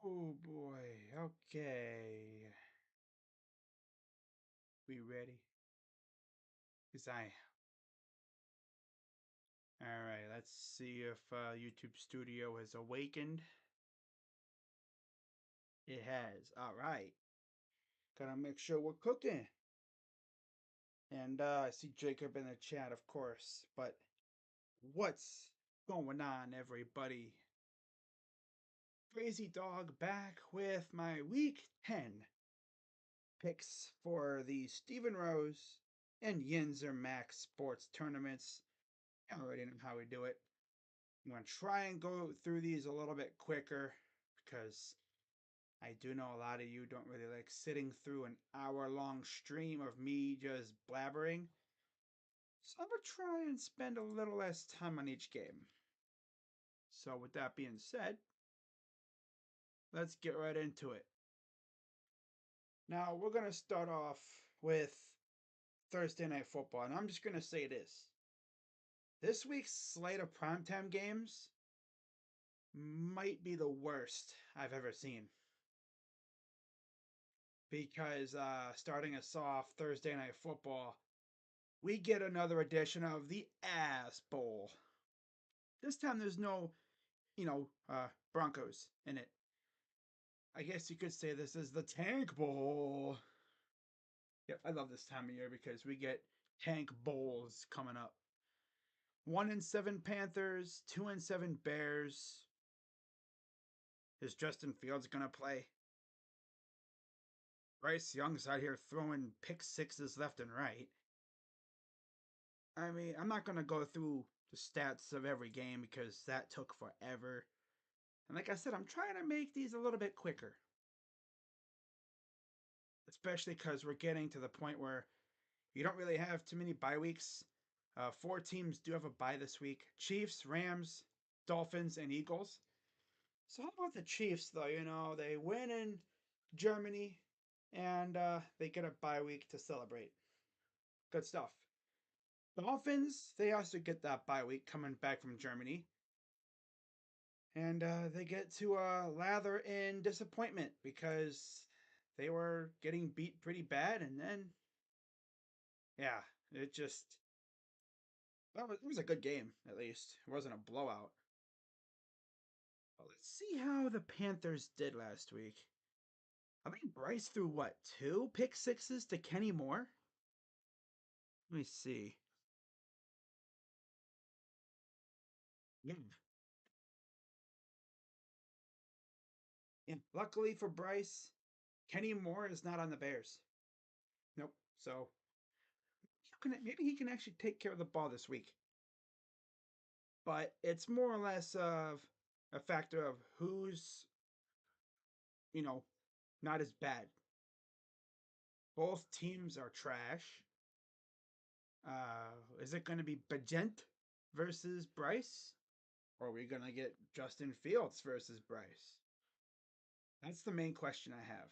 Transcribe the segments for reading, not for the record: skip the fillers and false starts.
Oh boy. Okay. We ready? Cause I. All right. Let's see if YouTube Studio has awakened. It has. All right. Gotta make sure we're cooking. And I see Jacob in the chat, of course. But what's going on, everybody? Crazy Dog back with my Week 10 picks for the Stephen Rose and Yinzer Max Sports Tournaments. I already know how we do it. I'm going to try and go through these a little bit quicker because I do know a lot of you don't really like sitting through an hour-long stream of me just blabbering. So I'm going to try and spend a little less time on each game. So with that being said, let's get right into it. Now we're going to start off with Thursday Night Football, and I'm just going to say this. This week's slate of primetime games might be the worst I've ever seen. Because starting us off Thursday Night Football, we get another edition of the Ass Bowl. This time there's no, Broncos in it. I guess you could say this is the Tank Bowl. Yep, I love this time of year because we get Tank Bowls coming up. 1-7 Panthers, 2-7 Bears. Is Justin Fields gonna play? Bryce Young's out here throwing pick sixes left and right. I mean, I'm not going to go through the stats of every game because that took forever. And like I said, I'm trying to make these a little bit quicker. Especially because we're getting to the point where you don't really have too many bye weeks. Four teams do have a bye this week: Chiefs, Rams, Dolphins, and Eagles. So, how about the Chiefs, though? They win in Germany and they get a bye week to celebrate. Good stuff. Dolphins, they also get that bye week coming back from Germany. And they get to lather in disappointment because they were getting beat pretty bad. And then, yeah, it just. Well, it was a good game, at least. It wasn't a blowout. But let's see how the Panthers did last week. I think Bryce threw what, two pick sixes to Kenny Moore? Let me see. Yeah. Yeah. Luckily for Bryce, Kenny Moore is not on the Bears. Nope. So maybe he can actually take care of the ball this week. But it's more or less of a factor of who's, you know, not as bad. Both teams are trash. Is it going to be Bajent versus Bryce? Or are we going to get Justin Fields versus Bryce? That's the main question I have.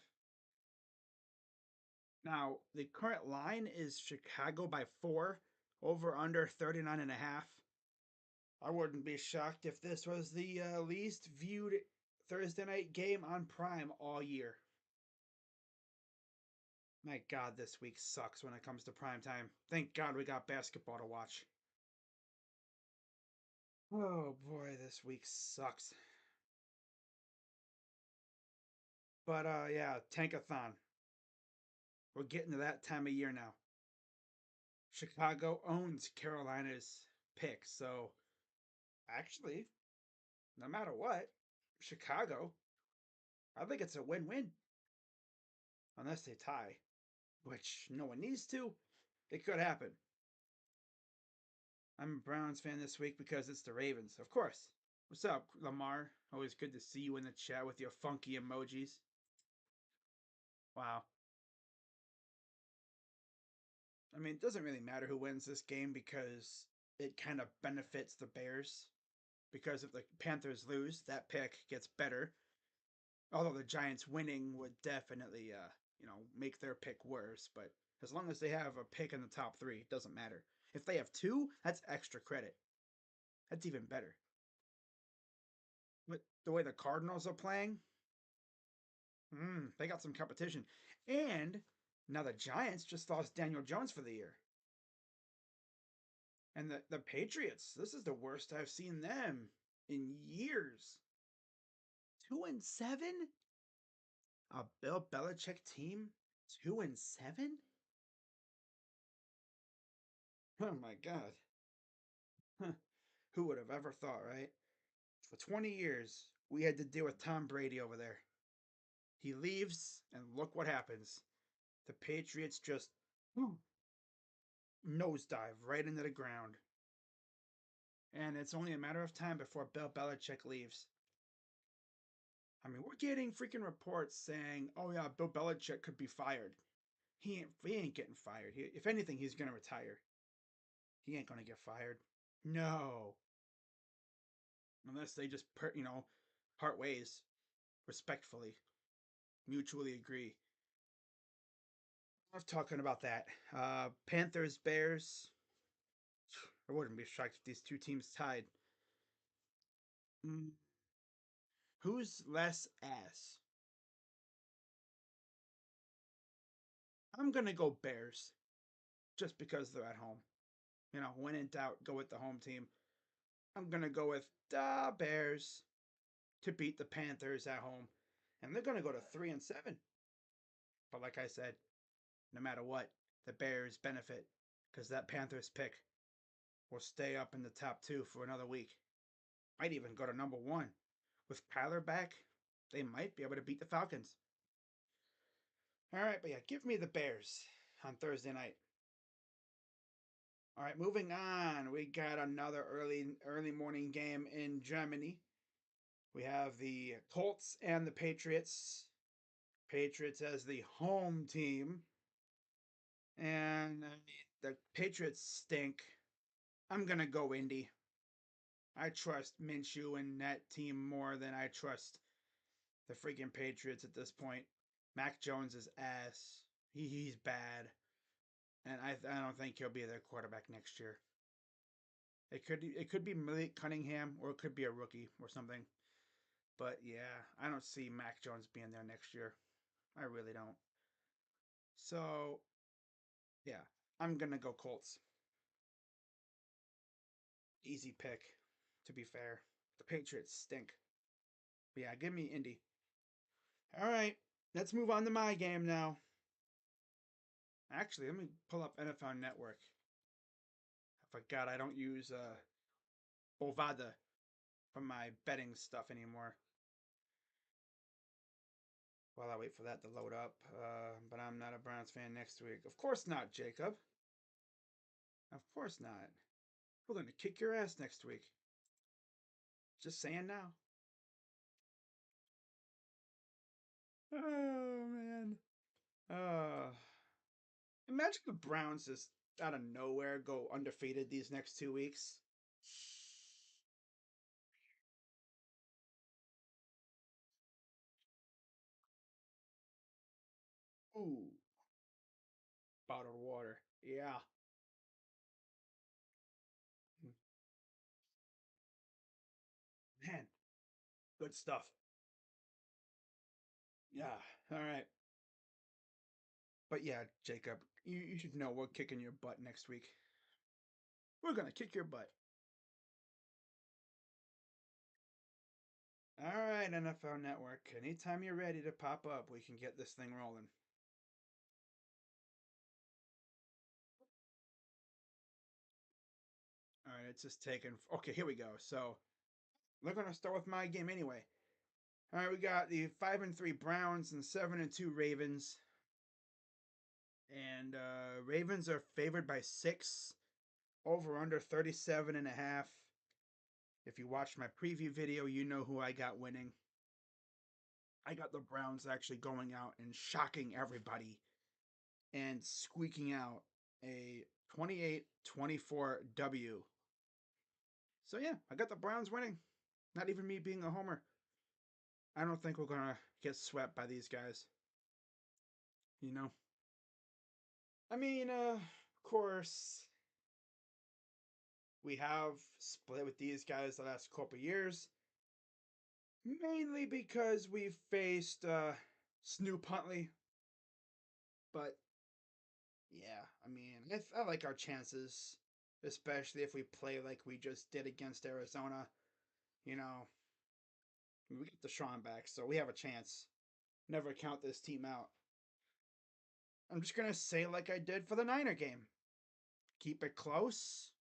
Now, the current line is Chicago by 4, over under 39.5. I wouldn't be shocked if this was the least viewed Thursday night game on Prime all year. My God, this week sucks when it comes to prime time. Thank God we got basketball to watch. Oh boy, this week sucks. But yeah, Tankathon. We're getting to that time of year now. Chicago owns Carolina's pick, so actually, no matter what, Chicago, I think it's a win-win. Unless they tie, which no one needs to. It could happen. I'm a Browns fan this week because it's the Ravens, of course. What's up, Lamar? Always good to see you in the chat with your funky emojis. Wow. I mean, it doesn't really matter who wins this game because it kind of benefits the Bears. Because if the Panthers lose, that pick gets better. Although the Giants winning would definitely, make their pick worse. But as long as they have a pick in the top three, it doesn't matter. If they have two, that's extra credit. That's even better. But the way the Cardinals are playing, They got some competition. And now the Giants just lost Daniel Jones for the year. And the Patriots, this is the worst I've seen them in years. 2-7? A Bill Belichick team? 2-7? Oh my god. Huh. Who would have ever thought, right? For 20 years, we had to deal with Tom Brady over there. He leaves, and look what happens. The Patriots just nosedive right into the ground. And it's only a matter of time before Bill Belichick leaves. I mean, we're getting freaking reports saying, "Oh yeah, Bill Belichick could be fired." He ain't getting fired. If anything, he's gonna retire. He ain't gonna get fired. No, unless they just part ways respectfully, mutually agree. I'm talking about that. Panthers, Bears. I wouldn't be shocked if these two teams tied. Mm, who's less ass? I'm gonna go Bears, just because they're at home. When in doubt, go with the home team. I'm gonna go with the Bears to beat the Panthers at home, and they're gonna go to 3-7. But like I said, no matter what, the Bears benefit because that Panthers pick will stay up in the top two for another week. Might even go to number one. With Kyler back, they might be able to beat the Falcons. All right, but yeah, give me the Bears on Thursday night. All right, moving on. We got another early morning game in Germany. We have the Colts and the Patriots. Patriots as the home team. And the Patriots stink. I'm going to go Indy. I trust Minshew and that team more than I trust the freaking Patriots at this point. Mac Jones is ass. He's bad. And I don't think he'll be their quarterback next year. It could be Malik Cunningham or it could be a rookie or something. But yeah, I don't see Mac Jones being there next year. I really don't. So yeah, I'm gonna go Colts. Easy pick, to be fair. The Patriots stink. But yeah, give me Indy. All right, let's move on to my game now. Actually, let me pull up NFL Network. I forgot I don't use Bovada for my betting stuff anymore. While I wait for that to load up, but I'm not a Browns fan next week. Of course not, Jacob. Of course not. We're going to kick your ass next week. Just saying now. Oh, man. Uh, imagine the Browns just out of nowhere go undefeated these next 2 weeks. Ooh, bottled water. Yeah. Man, good stuff. Yeah. All right. But yeah, Jacob, you should know we're kicking your butt next week. We're going to kick your butt. All right, NFL Network. Anytime you're ready to pop up, we can get this thing rolling. All right, it's just taking. Okay, here we go. So we're gonna start with my game anyway. All right, we got the 5-3 Browns and 7-2 Ravens, and Ravens are favored by 6. Over under 37.5. If you watched my preview video, you know who I got winning. I got the Browns actually going out and shocking everybody and squeaking out a 28-24 W. So yeah, I got the Browns winning. Not even me being a homer. I don't think we're gonna get swept by these guys. You know. I mean, of course, we have split with these guys the last couple years, mainly because we faced Snoop Huntley. But yeah, I mean, I like our chances, especially if we play like we just did against Arizona. You know, we get Deshaun back, so we have a chance. Never count this team out. I'm just gonna say like I did for the Niner game. Keep it close.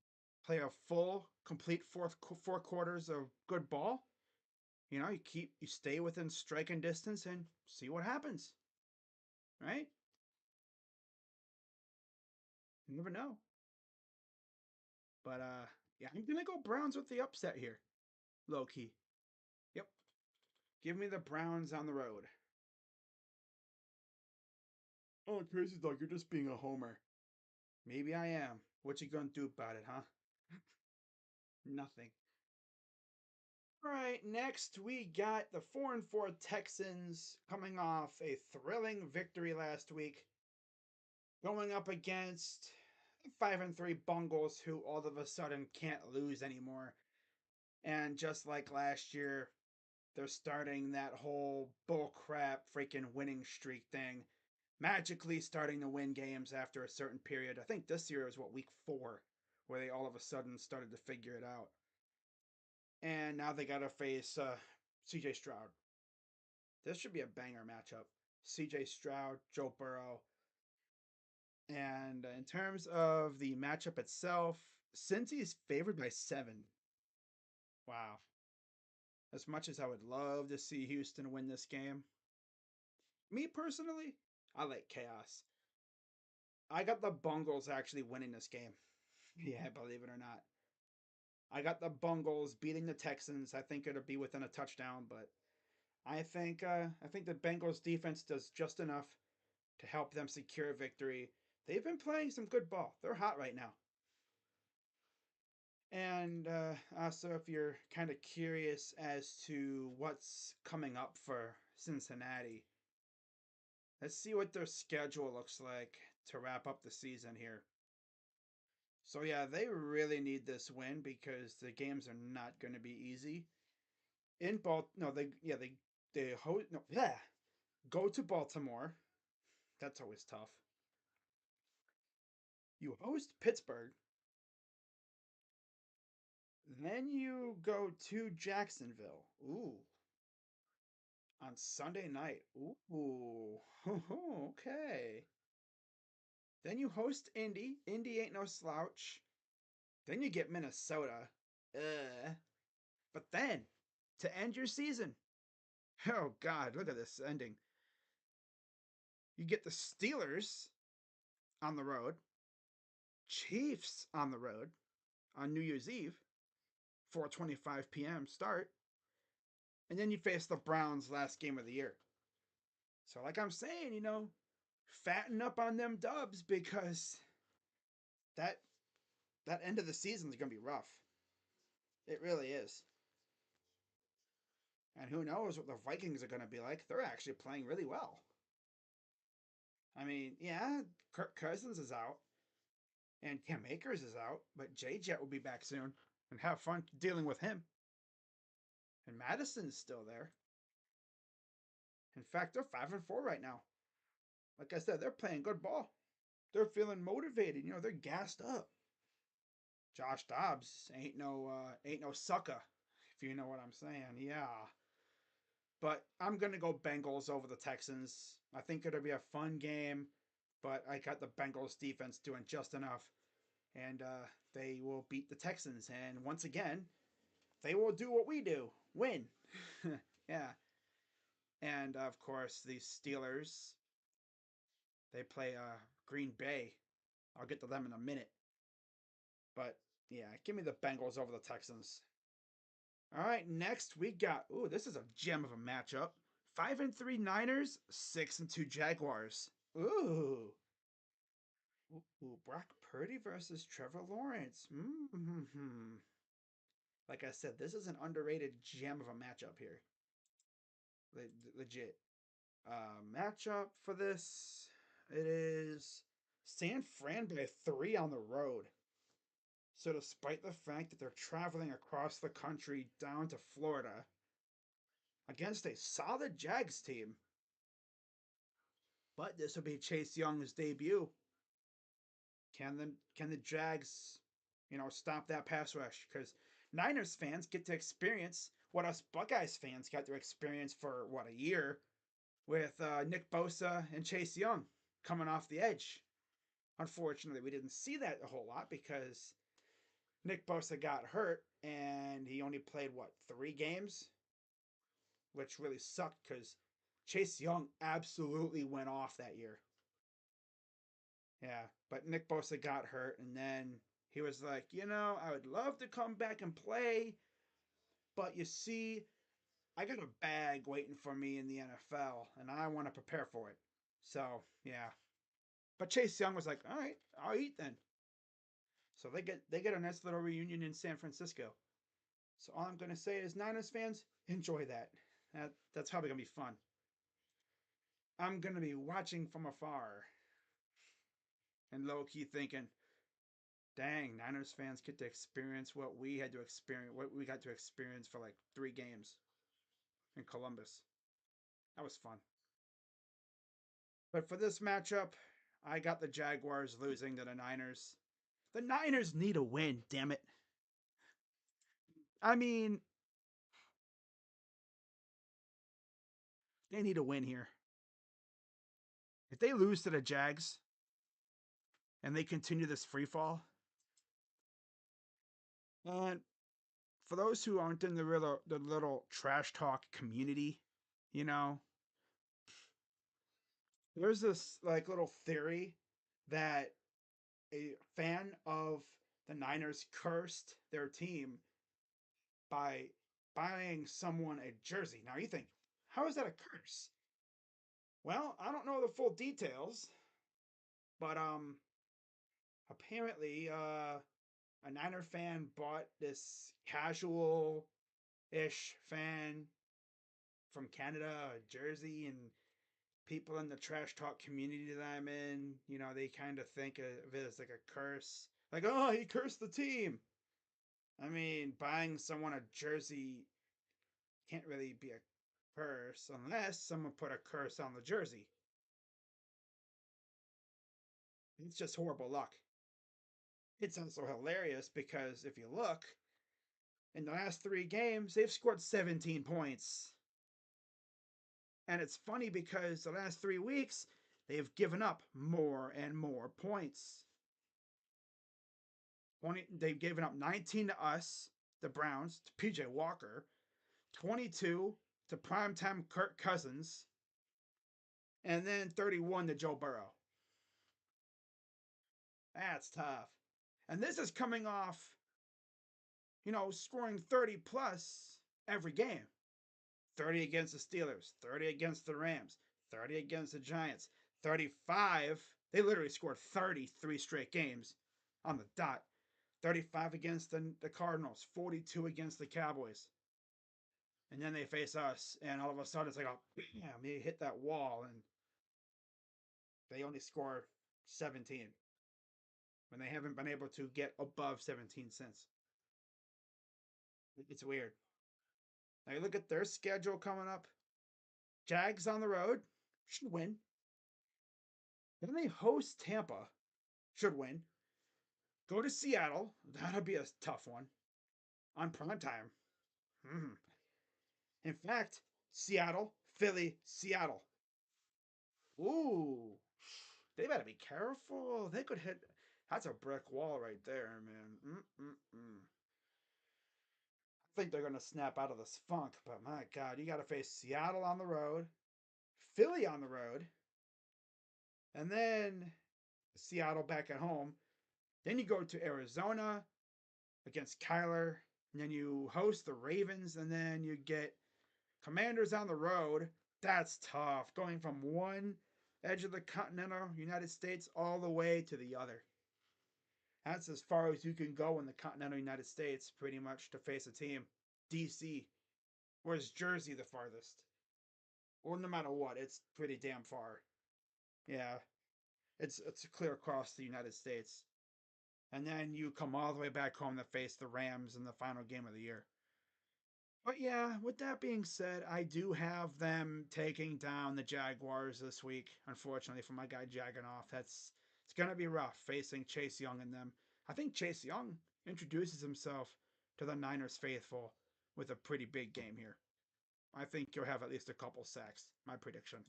Play a full, complete four quarters of good ball. You stay within striking distance and see what happens. Right? You never know. But yeah, I'm gonna go Browns with the upset here, low key. Yep. Give me the Browns on the road. Oh, crazy dog, you're just being a homer. Maybe I am. What you gonna do about it, huh? Nothing. All right, next we got the 4-4 Texans coming off a thrilling victory last week, going up against 5-3 Bungles, who all of a sudden can't lose anymore. And just like last year, they're starting that whole bullcrap freaking winning streak thing, magically starting to win games after a certain period. I think this year was week 4, where they all of a sudden started to figure it out. And now they got to face CJ Stroud. This should be a banger matchup. CJ Stroud, Joe Burrow. And in terms of the matchup itself, Cincy is favored by 7. Wow. As much as I would love to see Houston win this game, me personally, I like chaos. I got the Bungles actually winning this game. Yeah, believe it or not. I got the Bungles beating the Texans. I think it'll be within a touchdown, but I think the Bengals defense does just enough to help them secure a victory. They've been playing some good ball. They're hot right now. And also, if you're kind of curious as to what's coming up for Cincinnati, let's see what their schedule looks like to wrap up the season here. So yeah, they really need this win because the games are not going to be easy. No, they host no yeah go to Baltimore. That's always tough. You host Pittsburgh, then you go to Jacksonville. Ooh, on Sunday night. Ooh, okay. Then you host Indy. Indy ain't no slouch. Then you get Minnesota. But then, to end your season, oh God, look at this ending. You get the Steelers on the road, Chiefs on the road on New Year's Eve, 4:25 p.m. start, and then you face the Browns last game of the year. So, like I'm saying, fatten up on them dubs because that that end of the season is gonna be rough. It really is. And who knows what the Vikings are gonna be like? They're actually playing really well. I mean, yeah, Kirk Cousins is out and Cam Akers is out, but J Jet will be back soon and have fun dealing with him. And Madison's still there. In fact, they're 5-4 right now. Like I said, they're playing good ball. They're feeling motivated. They're gassed up. Josh Dobbs ain't no sucker, if you know what I'm saying. Yeah. But I'm gonna go Bengals over the Texans. I think it'll be a fun game, but I got the Bengals defense doing just enough, and they will beat the Texans. And once again, they will do what we do: win. Yeah. And of course, the Steelers, they play Green Bay. I'll get to them in a minute. But yeah, give me the Bengals over the Texans. All right, next we got. Ooh, this is a gem of a matchup. 5-3 Niners, 6-2 Jaguars. Ooh. Ooh, Brock Purdy versus Trevor Lawrence. Mm-hmm. Like I said, this is an underrated gem of a matchup here. Legit. Matchup for this, it is San Fran by 3 on the road. So, despite the fact that they're traveling across the country down to Florida against a solid Jags team, But this will be Chase Young's debut. Can the Jags, stop that pass rush? Because Niners fans get to experience what us Buckeyes fans got to experience for what, a year with Nick Bosa and Chase Young coming off the edge. Unfortunately, we didn't see that a whole lot because Nick Bosa got hurt and he only played what, 3 games, which really sucked because Chase Young absolutely went off that year. Yeah, but Nick Bosa got hurt, and then he was like, I would love to come back and play, but you see, I got a bag waiting for me in the NFL, and I want to prepare for it. So yeah, but Chase Young was like, all right, I'll eat then. So they get a nice little reunion in San Francisco. So all I'm gonna say is, Niners fans, enjoy that. That's probably gonna be fun. I'm gonna be watching from afar and low key thinking, dang, Niners fans get to experience what we had to experience, what we got to experience for like 3 games in Columbus. That was fun. But for this matchup, I got the Jaguars losing to the Niners. The Niners need a win, damn it. I mean, they need a win here. If they lose to the Jags and they continue this free fall, and for those who aren't in the little trash talk community, you know, there's this like little theory that a fan of the Niners cursed their team by buying someone a jersey. Now you think, how is that a curse? Well, I don't know the full details, but apparently a Niner fan bought this casual ish fan from Canada a jersey, and people in the trash talk community that I'm in, they kind of think of it as like a curse. Like, oh, he cursed the team. I mean, buying someone a jersey can't really be a curse unless someone put a curse on the jersey. It's just horrible luck. It's also hilarious because if you look, in the last 3 games, they've scored 17 points. And it's funny because the last 3 weeks, they've given up more and more points. They've given up 19 to us, the Browns, to PJ Walker, 22 to primetime Kirk Cousins, and then 31 to Joe Burrow. That's tough. And this is coming off, scoring 30 plus every game. 30 against the Steelers, 30 against the Rams, 30 against the Giants, 35. They literally scored 33 straight games on the dot. 35 against the Cardinals, 42 against the Cowboys. And then they face us, and all of a sudden it's like, oh, yeah, they hit that wall, and they only score 17 when they haven't been able to get above 17 since. It's weird. Now you look at their schedule coming up. Jags on the road, should win. Then they host Tampa, should win. Go to Seattle, that'll be a tough one on prime time. Mm-hmm. In fact, Seattle, Philly, Seattle. Ooh, they better be careful. They could hit. That's a brick wall right there, man. Mm-mm-mm. I think they're gonna snap out of this funk, but my God, you got to face Seattle on the road, Philly on the road, and then Seattle back at home. Then you go to Arizona against Kyler, and then you host the Ravens, and then you get Commanders on the road. That's tough. Going from one edge of the continental United States all the way to the other. That's as far as you can go in the continental United States, pretty much, to face a team. DC. Or is Jersey the farthest? Or no matter what, it's pretty damn far. Yeah. It's clear across the United States. And then you come all the way back home to face the Rams in the final game of the year. But yeah, with that being said, I do have them taking down the Jaguars this week. Unfortunately, for my guy Jagganoff, it's gonna be rough facing Chase Young and them. I think Chase Young introduces himself to the Niners faithful with a pretty big game here. I think he'll have at least a couple sacks. My prediction.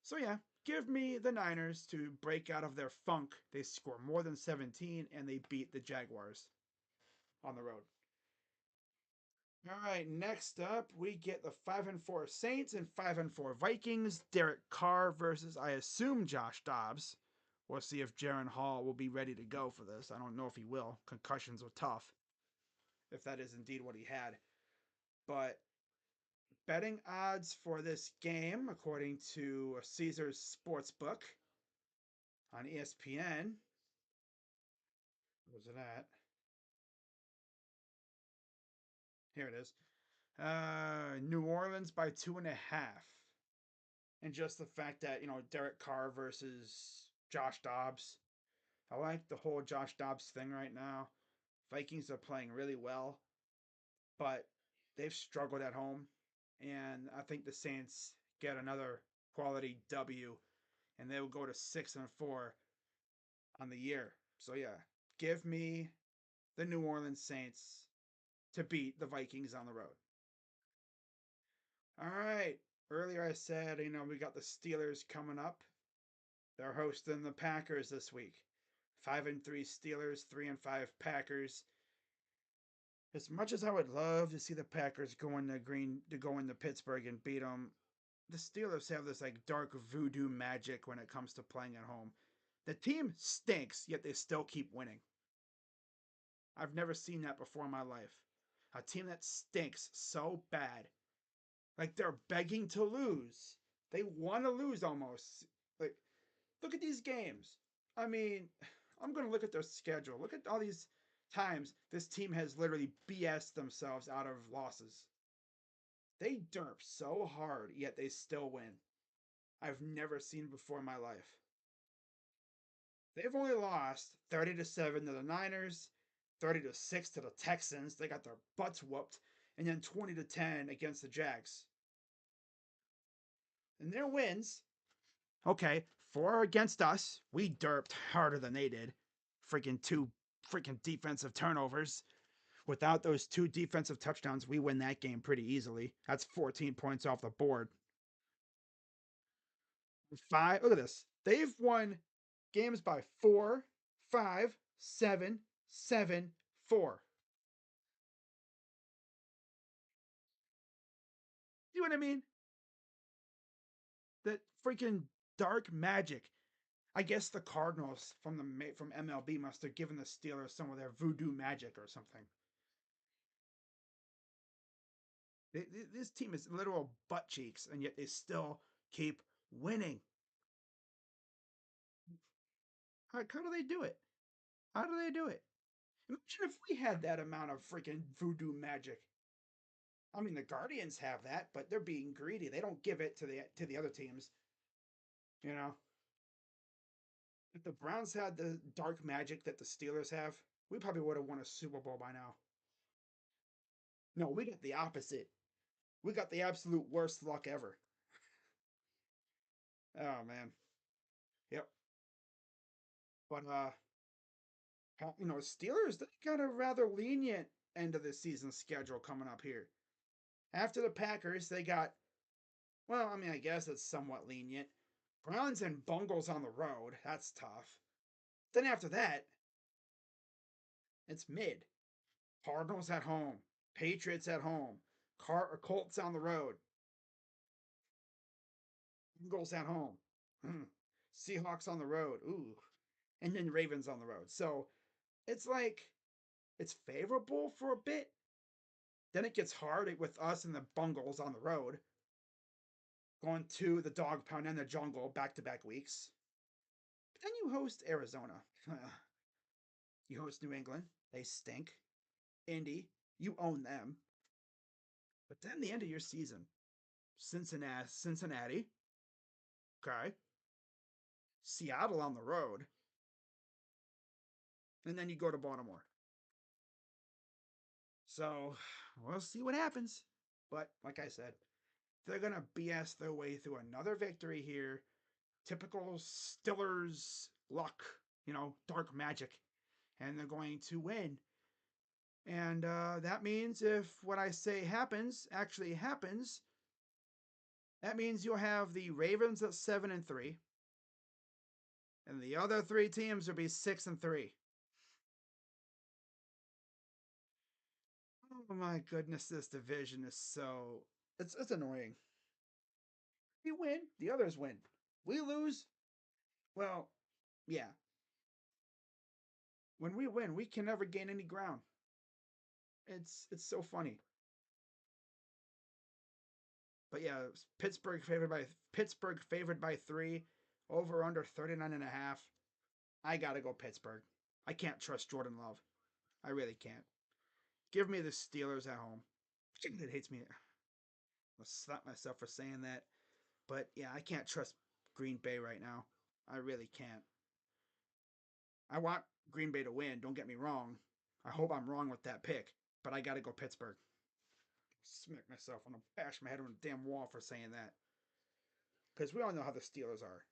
So yeah, give me the Niners to break out of their funk. They score more than 17 and they beat the Jaguars on the road. All right, next up we get the 5-4 Saints and 5-4 Vikings. Derek Carr versus I assume Josh Dobbs. We'll see if Jaron Hall will be ready to go for this. I don't know if he will. Concussions were tough, if that is indeed what he had. But betting odds for this game, according to Caesar's Sportsbook on ESPN, where's it at? Here it is. New Orleans by 2.5. And just the fact that, Derek Carr versus Josh Dobbs. I like the whole Josh Dobbs thing right now. Vikings are playing really well, but they've struggled at home. And I think the Saints get another quality W and they will go to 6-4 on the year. So yeah, give me the New Orleans Saints to beat the Vikings on the road. All right. Earlier I said, we got the Steelers coming up. They're hosting the Packers this week. 5-3 Steelers, 3-5 Packers. As much as I would love to see the Packers go into Pittsburgh and beat them, the Steelers have this like dark voodoo magic when it comes to playing at home. The team stinks, yet they still keep winning. I've never seen that before in my life. A team that stinks so bad, like they're begging to lose. They want to lose almost. Like, look at these games. I mean, I'm going to look at their schedule. Look at all these times this team has literally BS themselves out of losses. They derp so hard, yet they still win. I've never seen before in my life. They've only lost 30-7 to the Niners, 30-6 to the Texans. They got their butts whooped, and then 20-10 against the Jags. And their wins, okay, 4 against us. We derped harder than they did. Freaking 2 defensive turnovers. Without those 2 defensive touchdowns, we win that game pretty easily. That's 14 points off the board. 5, look at this. They've won games by 4, 5, 7, 7, 4. You know what I mean? That freaking dark magic. I guess the Cardinals from MLB must have given the Steelers some of their voodoo magic or something. This team is literal butt cheeks, and yet they still keep winning. How do they do it? How do they do it? Imagine if we had that amount of freaking voodoo magic. I mean, the Guardians have that, but they're being greedy. They don't give it to the other teams. You know, if the Browns had the dark magic that the Steelers have, we probably would have won a Super Bowl by now. No, we got the opposite. We got the absolute worst luck ever. Oh man. Yep. But Steelers they got a rather lenient end of the season schedule coming up here. After the Packers, they got well, I mean, I guess it's somewhat lenient. Browns and Bungles on the road. That's tough. Then after that, it's mid. Cardinals at home. Patriots at home. Colts on the road. Eagles at home. Seahawks on the road. Ooh. And then Ravens on the road. So it's like it's favorable for a bit. Then it gets hard with us and the Bungles on the road. Going to the dog pound and the jungle back to back weeks. But then you host Arizona. You host New England. They stink. Indy, you own them. But then the end of your season, Cincinnati, okay, Seattle on the road, and then you go to Baltimore. So we'll see what happens. But like I said, they're gonna BS their way through another victory here. Typical Stillers luck, dark magic, and they're going to win. And that means if what I say happens actually happens, that means you'll have the Ravens at 7-3, and the other three teams will be 6-3. Oh my goodness, this division is so it's annoying. We win, the others win. We lose, well, yeah. When we win, we can never gain any ground. It's so funny. But yeah, Pittsburgh favored by 3, over under 39.5. I gotta go Pittsburgh. I can't trust Jordan Love. I really can't. Give me the Steelers at home. It hates me. I'll slap myself for saying that. But yeah, I can't trust Green Bay right now. I really can't. I want Green Bay to win, don't get me wrong. I hope I'm wrong with that pick, but I gotta go Pittsburgh. Smack myself on the bash my head on a damn wall for saying that. Because we all know how the Steelers are.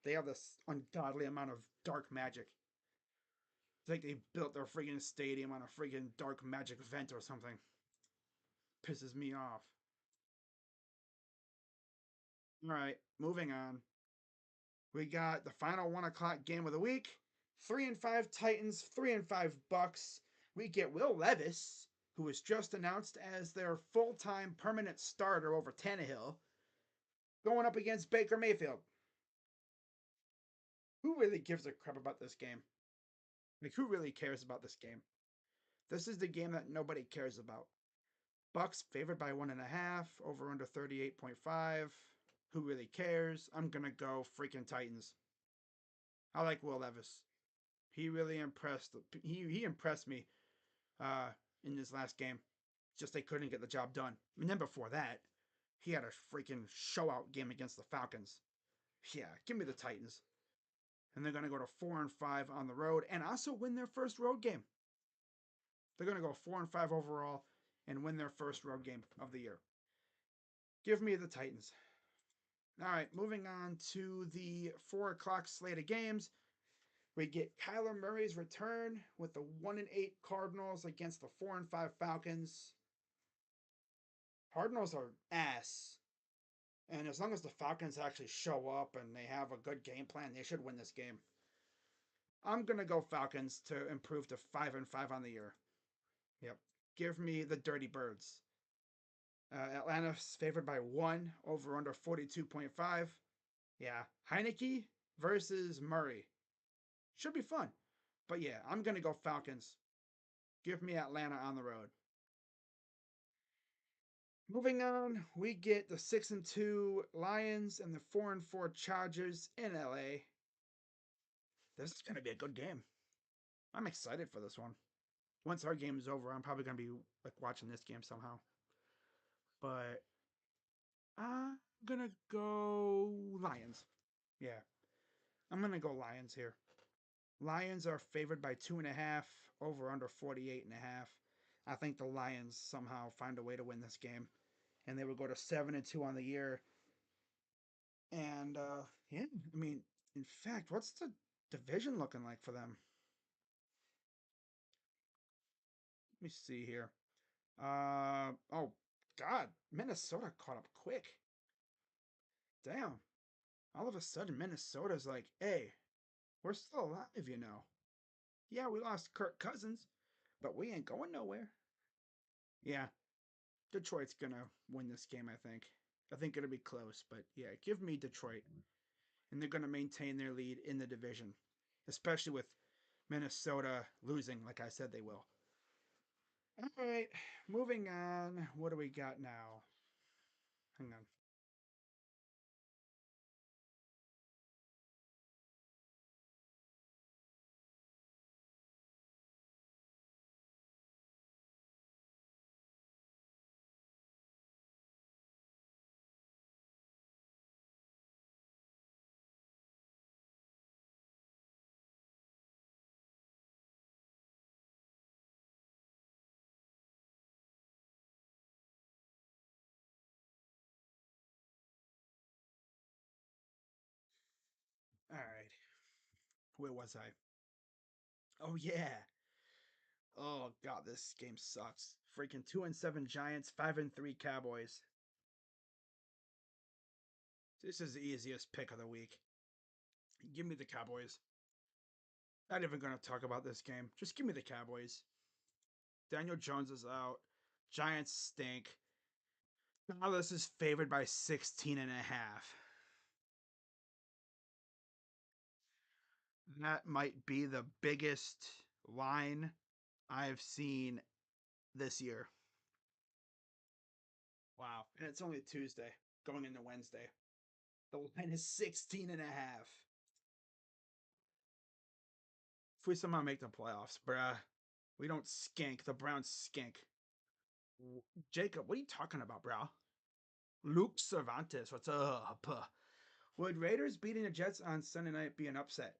They have this ungodly amount of dark magic. It's like they built their friggin' stadium on a friggin' dark magic vent or something. Pisses me off. Alright, moving on. We got the final 1 o'clock game of the week. 3-5 Titans, 3-5 Bucks. We get Will Levis, who was just announced as their full-time permanent starter over Tannehill, going up against Baker Mayfield. Who really gives a crap about this game? Like, who really cares about this game? This is the game that nobody cares about. Bucks favored by 1.5, over under 38.5. Who really cares? I'm gonna go freaking Titans. I like Will Levis. He really impressed. He impressed me in this last game. Just they couldn't get the job done. And then before that, he had a freaking showout game against the Falcons. Yeah, give me the Titans. And they're gonna go to 4-5 on the road and also win their first road game. They're gonna go 4-5 overall and win their first road game of the year. Give me the Titans. All right, moving on to the 4 o'clock slate of games. We get Kyler Murray's return with the 1-8 Cardinals against the 4-5 Falcons. Cardinals are ass. And as long as the Falcons actually show up and they have a good game plan, they should win this game. I'm gonna go Falcons to improve to 5-5 on the year. Yep. Give me the Dirty Birds. Atlanta's favored by 1, over under 42.5. Yeah. Heineke versus Murray. Should be fun. But yeah, I'm gonna go Falcons. Give me Atlanta on the road. Moving on, we get the 6-2 Lions and the 4-4 Chargers in LA. This is gonna be a good game. I'm excited for this one. Once our game is over, I'm probably gonna be like watching this game somehow. But I'm gonna go Lions. Yeah, I'm gonna go Lions here. Lions are favored by 2.5, over under 48.5. I think the Lions somehow find a way to win this game, and they will go to 7-2 on the year. And yeah, I mean, in fact, what's the division looking like for them? Let me see here. Oh God, Minnesota caught up quick. Damn. All of a sudden, Minnesota's like, hey, we're still alive, you know. Yeah, we lost Kirk Cousins, but we ain't going nowhere. Yeah, Detroit's gonna win this game, I think. I think it'll be close, but yeah, give me Detroit. And they're gonna maintain their lead in the division, especially with Minnesota losing, like I said they will. All right, moving on. What do we got now? Hang on. Where was I? Oh yeah. Oh god, this game sucks. Freaking 2-7 Giants, 5-3 Cowboys. This is the easiest pick of the week. Give me the Cowboys. Not even gonna talk about this game. Just give me the Cowboys. Daniel Jones is out. Giants stink. Dallas is favored by 16 and a half. That might be the biggest line I've seen this year. Wow. And it's only Tuesday, going into Wednesday. The line is 16 and a half. If we somehow make the playoffs, bruh, we don't skink. The Browns skink. Jacob, what are you talking about, bro? Luke Cervantes, what's up? Would Raiders beating the Jets on Sunday night be an upset?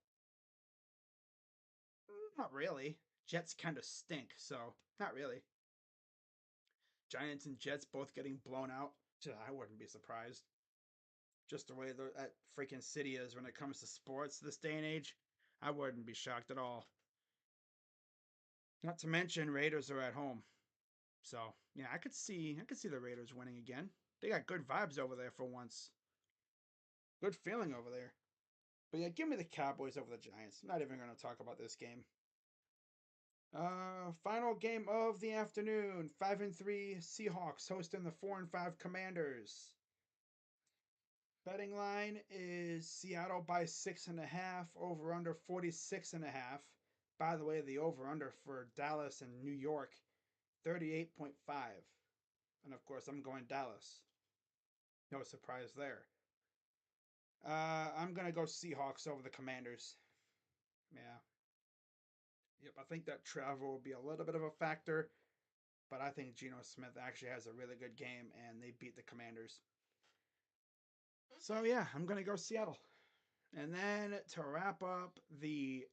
Not really. Jets kind of stink, so not really. Giants and Jets both getting blown out. I wouldn't be surprised. Just the way that freaking city is when it comes to sports this day and age, I wouldn't be shocked at all. Not to mention Raiders are at home. So yeah, I could see the Raiders winning again. They got good vibes over there for once. Good feeling over there. But yeah, give me the Cowboys over the Giants. I'm not even gonna talk about this game. Final game of the afternoon. 5-3 Seahawks hosting the 4-5 Commanders. Betting line is Seattle by 6.5, over under 46.5. By the way, the over under for Dallas and New York, 38.5. And of course, I'm going Dallas. No surprise there. I'm gonna go Seahawks over the Commanders. Yeah. Yep, I think that travel will be a little bit of a factor, but I think Geno Smith actually has a really good game and they beat the Commanders. So yeah, I'm gonna go Seattle. And then to wrap up the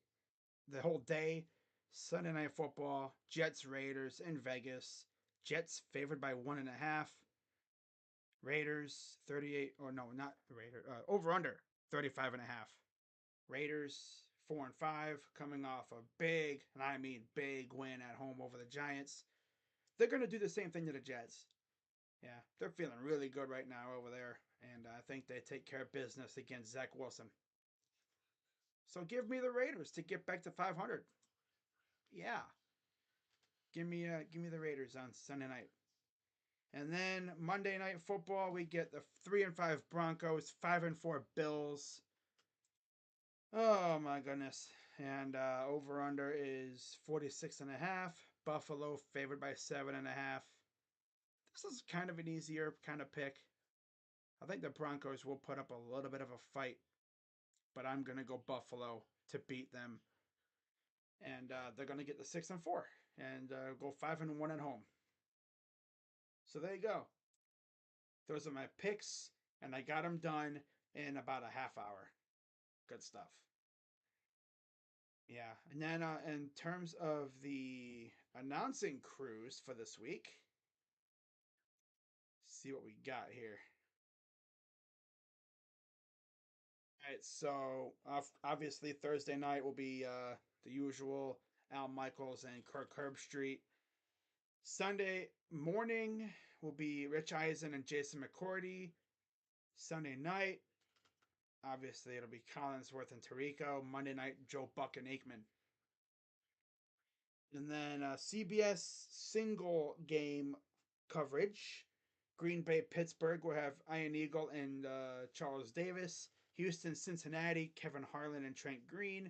whole day, Sunday night football, Jets Raiders in Vegas. Jets favored by 1.5. Raiders 38, or no, not the Raiders, over under 35.5. Raiders 4-5, coming off a big, and I mean big win at home over the Giants. They're going to do the same thing to the Jets. Yeah, they're feeling really good right now over there, and I think they take care of business against Zach Wilson. So give me the Raiders to get back to 500. Yeah, give me the Raiders on Sunday night. And then Monday night football, we get the 3-5 Broncos, 5-4 Bills. Oh my goodness. And over under is 46.5. Buffalo favored by 7.5. This is kind of an easier kind of pick. I think the Broncos will put up a little bit of a fight, but I'm gonna go Buffalo to beat them, and they're gonna get the 6-4 and go 5-1 at home. So there you go. Those are my picks, and I got them done in about a half hour. Good stuff. Yeah, and then in terms of the announcing crews for this week, see what we got here. All right, so obviously Thursday night will be the usual Al Michaels and Kirk Herbstreit. Sunday morning will be Rich Eisen and Jason McCourty. Sunday night, obviously it'll be Collinsworth and Tarico. Monday night, Joe Buck and Aikman. And then CBS single game coverage. Green Bay, Pittsburgh will have Ian Eagle and Charles Davis. Houston, Cincinnati, Kevin Harlan and Trent Green.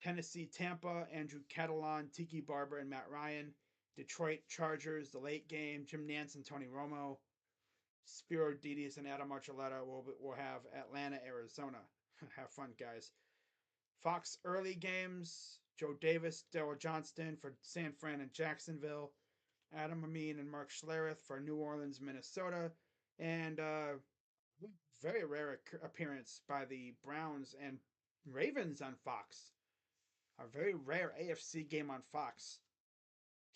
Tennessee, Tampa, Andrew Catalan, Tiki Barber and Matt Ryan. Detroit Chargers, the late game, Jim Nance and Tony Romo. Spiro Dides and Adam Archuleta will have Atlanta, Arizona. Have fun, guys. Fox early games, Joe Davis, Daryl Johnston for San Fran and Jacksonville. Adam Amin and Mark Schlereth for New Orleans, Minnesota. And very rare appearance by the Browns and Ravens on Fox. A very rare AFC game on Fox.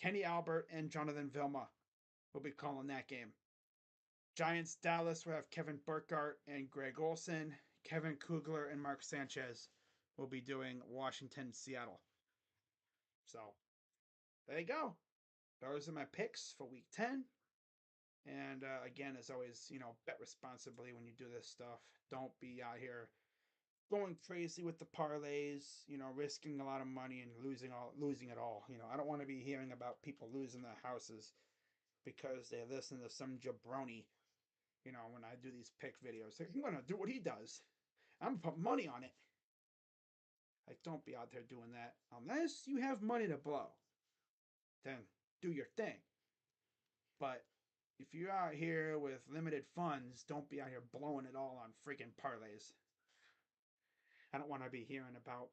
Kenny Albert and Jonathan Vilma will be calling that game. Giants Dallas will have Kevin Burkhardt and Greg Olson, Kevin Kugler and Mark Sanchez we'll be doing Washington, Seattle. So there you go. Those are my picks for week 10. And again, as always, bet responsibly when you do this stuff. Don't be out here going crazy with the parlays, risking a lot of money and losing it all. I don't want to be hearing about people losing their houses because they listen to some jabroni, when I do these pick videos. Like, I'm gonna do what he does. I'm gonna put money on it. Like, don't be out there doing that unless you have money to blow. Then do your thing. But if you're out here with limited funds, don't be out here blowing it all on freaking parlays. I don't want to be hearing about,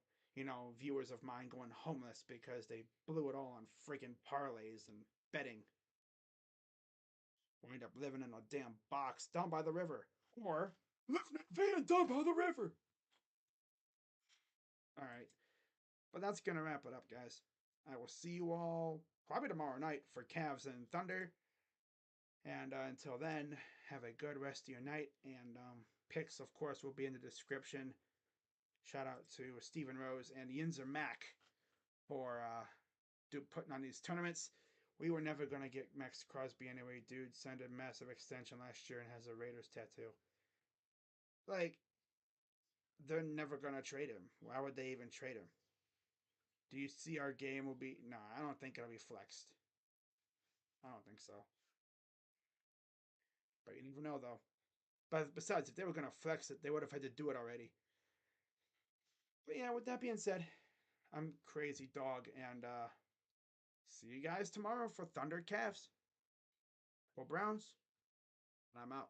viewers of mine going homeless because they blew it all on freaking parlays and betting. Wind up living in a damn box down by the river. Or living in a van down by the river. All right. But that's going to wrap it up, guys. I will see you all probably tomorrow night for Cavs and Thunder. And until then, have a good rest of your night. And picks, of course, will be in the description. Shout out to Stephen Rose and Yinzer Mac for putting on these tournaments. We were never going to get Max Crosby anyway. Dude signed a massive extension last year and has a Raiders tattoo. Like, they're never going to trade him. Why would they even trade him? Do you see our game will be... No, I don't think it'll be flexed. I don't think so. But you never know, though. But besides, if they were going to flex it, they would have had to do it already. But yeah, with that being said, I'm Crazy Dog, and see you guys tomorrow for Thunder Cavs. Or Browns. And I'm out.